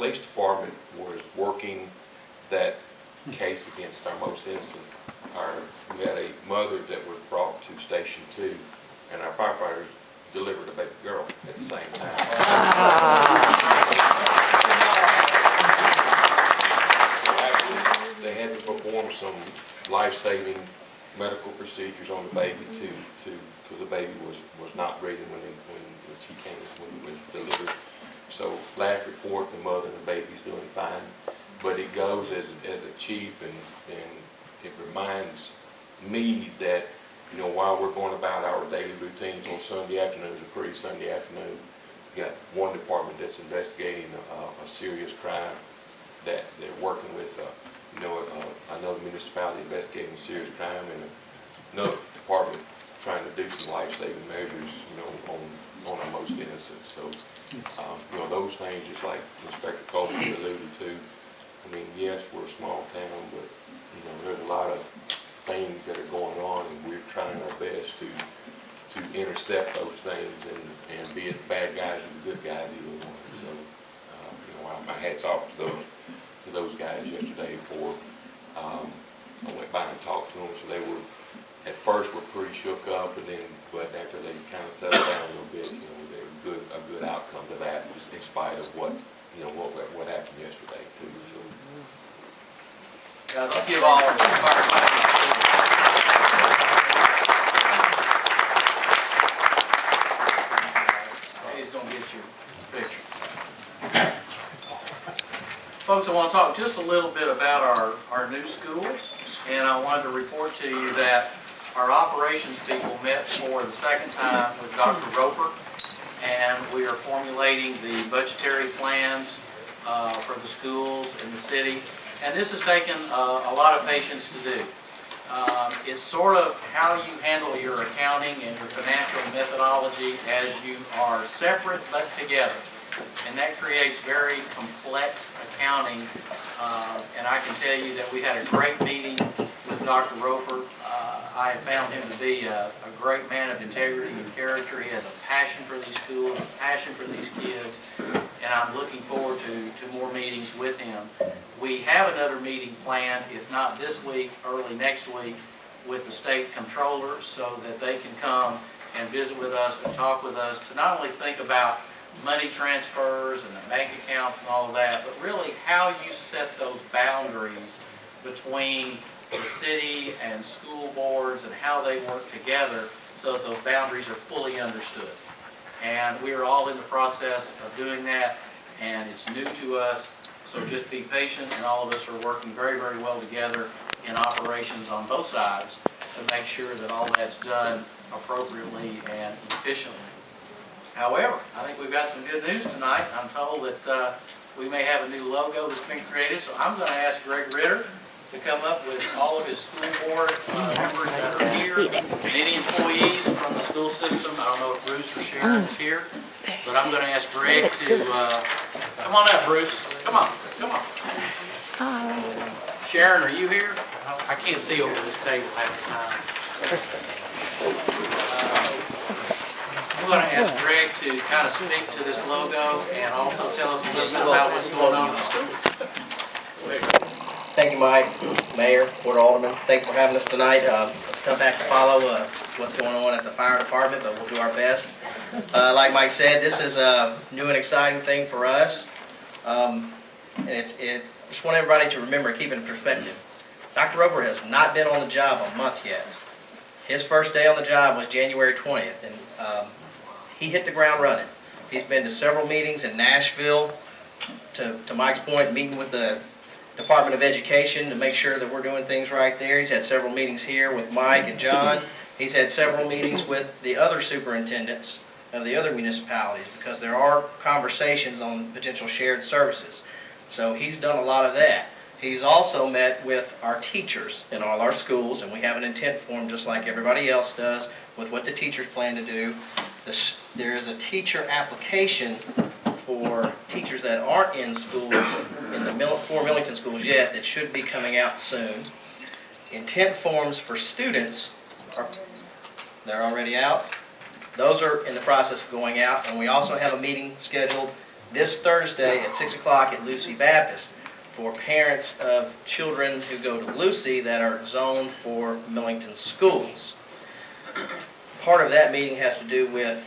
police department was working that case against our most innocent. We had a mother that was brought to Station 2, and our firefighters delivered a baby girl at the same time. They had to perform some life-saving medical procedures on the baby because the baby was not breathing when she came, when it was delivered. So last report, the mother and the baby's doing fine, but it goes as a chief, and it reminds me that, you know, while we're going about our daily routines on Sunday afternoons, a pretty Sunday afternoon, we got one department that's investigating a serious crime that they're working with, another municipality investigating a serious crime, and another department trying to do some life-saving measures, you know, on our most innocent. So, you know, those things, just like Inspector Coleman alluded to. I mean, yes, we're a small town, but you know, there's a lot of things that are going on, and we're trying our best to intercept those things and be it bad guys or the good guys, either one. So, you know, my hat's off to those guys yesterday for. I went by and talked to them, so they were at first were pretty shook up, but after they kind of settled down a little bit, you know, they were a good outcome to that, in spite of what happened yesterday too. So. Let's give all the firefighters. He's going to get your picture. Folks, I want to talk just a little bit about our new schools, and I wanted to report to you that our operations people met for the second time with Dr. Roper, and we are formulating the budgetary plans for the schools in the city. And this has taken a lot of patience to do. It's sort of how you handle your accounting and your financial methodology as you are separate but together. And that creates very complex accounting. And I can tell you that we had a great meeting with Dr. Roper. I have found him to be a great man of integrity and character. He has a passion for these schools, a passion for these kids, and I'm looking forward to more meetings with him. We have another meeting planned, if not this week, early next week, with the state controller, so that they can come and visit with us and talk with us to not only think about money transfers and the bank accounts and all of that, but really how you set those boundaries between the city and school boards and how they work together so that those boundaries are fully understood. And we are all in the process of doing that, and it's new to us, so just be patient, and all of us are working very, very well together in operations on both sides to make sure that all that's done appropriately and efficiently. However, I think we've got some good news tonight. I'm told that we may have a new logo that's been created, so I'm going to ask Greg Ritter to come up with all of his school board members that are here, and any employees from the school system. I don't know if Bruce or Sharon is here, but I'm going to ask Greg to come on up, Bruce. Come on, come on. Sharon, are you here? I can't see over this table half the time. I'm going to ask Greg to kind of speak to this logo and also tell us a little bit about what's going on in the school. Thank you, Mike, Mayor, Board of Aldermen. Thanks for having us tonight. It's tough act to follow what's going on at the fire department, but we'll do our best. Like Mike said, this is a new and exciting thing for us. And just want everybody to remember, keep it in perspective. Dr. Roper has not been on the job a month yet. His first day on the job was January 20th, and he hit the ground running. He's been to several meetings in Nashville, to Mike's point, meeting with the Department of Education to make sure that we're doing things right there. He's had several meetings here with Mike and John. He's had several meetings with the other superintendents of the other municipalities, because there are conversations on potential shared services. So he's done a lot of that. He's also met with our teachers in all our schools, and we have an intent form just like everybody else does with what the teachers plan to do. There is a teacher application for teachers that aren't in schools, in the 4 Millington schools yet, that should be coming out soon. Intent forms for students, they're already out. Those are in the process of going out, and we also have a meeting scheduled this Thursday at 6 o'clock at Lucy Baptist for parents of children who go to Lucy that are zoned for Millington schools. Part of that meeting has to do with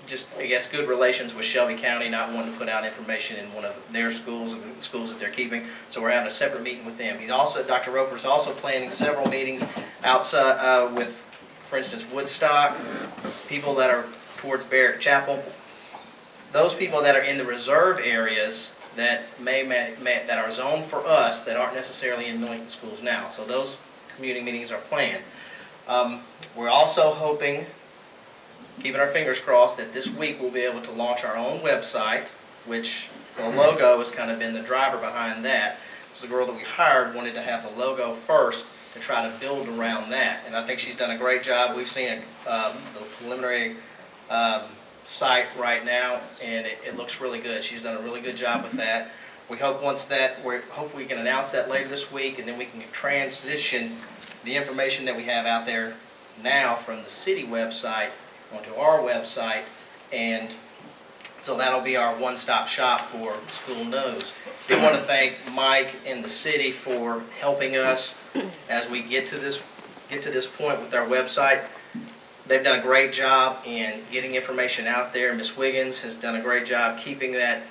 just, I guess, good relations with Shelby County, not wanting to put out information in one of their schools, the schools that they're keeping. So we're having a separate meeting with them. He's also, Dr. Roper's also planning several meetings outside with, for instance, Woodstock, people that are towards Barrett Chapel. Those people that are in the reserve areas that that are zoned for us that aren't necessarily in Millington schools now. So those community meetings are planned. We're also hoping, keeping our fingers crossed, that this week we'll be able to launch our own website, which the logo has kind of been the driver behind that. So the girl that we hired wanted to have the logo first to try to build around that, and I think she's done a great job. We've seen the preliminary site right now, and it looks really good. She's done a really good job with that. We hope we can announce that later this week, and then we can transition the information that we have out there now from the city website onto our website, and so that'll be our one-stop shop for school news. I do want to thank Mike and the city for helping us as we get to this point with our website. They've done a great job in getting information out there. Ms. Wiggins has done a great job keeping that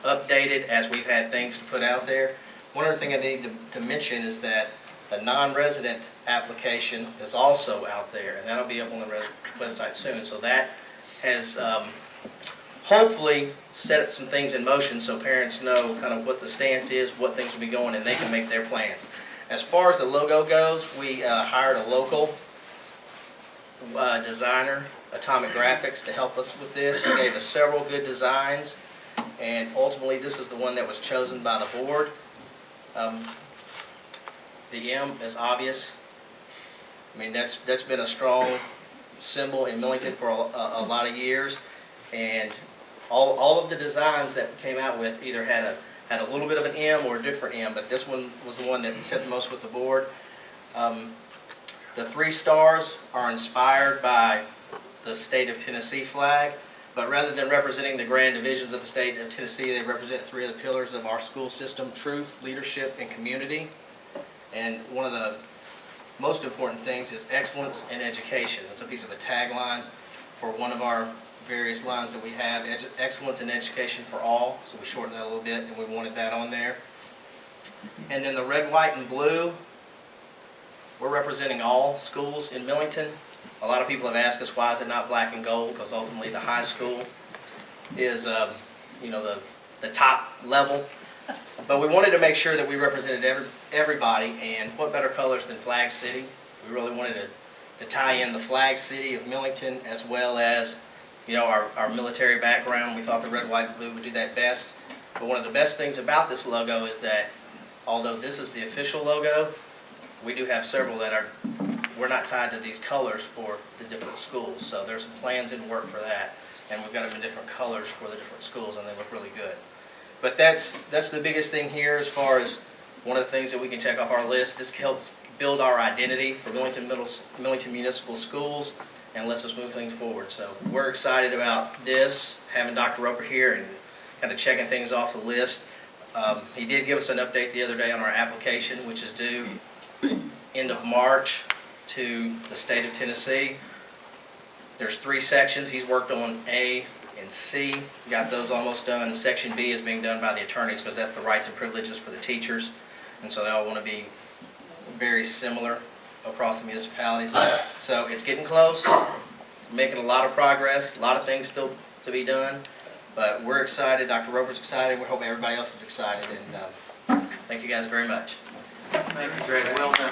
updated as we've had things to put out there. One other thing I need to mention is that the non-resident application is also out there, and that'll be up on the website soon. So that has hopefully set some things in motion so parents know kind of what the stance is, what things will be going, and they can make their plans. As far as the logo goes, we hired a local designer, Atomic Graphics, to help us with this. He gave us several good designs, and ultimately this is the one that was chosen by the board. The M is obvious. I mean, that's been a strong symbol in Millington for a lot of years, and all of the designs that we came out with either had a little bit of an M or a different M, but this one was the one that set the most with the board. The 3 stars are inspired by the state of Tennessee flag, but rather than representing the grand divisions of the state of Tennessee, they represent 3 of the pillars of our school system: truth, leadership, and community. And one of the most important things is excellence in education. It's a piece of a tagline for one of our various lines that we have, excellence in education for all. So we shortened that a little bit, and we wanted that on there. And then the red, white, and blue, we're representing all schools in Millington. A lot of people have asked us, why is it not black and gold? Because ultimately the high school is the top level. But we wanted to make sure that we represented everybody, and what better colors than Flag City? We really wanted to tie in the Flag City of Millington as well as our military background. We thought the red, white, and blue would do that best. But one of the best things about this logo is that although this is the official logo, we do have several that we're not tied to these colors for the different schools. So there's some plans in work for that, and we've got them in different colors for the different schools, and they look really good. But that's the biggest thing here as far as one of the things that we can check off our list. This helps build our identity for Millington Municipal Schools and lets us move things forward. So we're excited about this, having Dr. Roper here and kind of checking things off the list. He did give us an update the other day on our application, which is due end of March to the state of Tennessee. There's 3 sections. He's worked on A and C, got those almost done. Section B is being done by the attorneys because that's the rights and privileges for the teachers, and so they all want to be very similar across the municipalities. So it's getting close, making a lot of progress, a lot of things still to be done, but we're excited. Dr. Roper's excited. We hope everybody else is excited, and thank you guys very much. Thank you, Greg. Well done.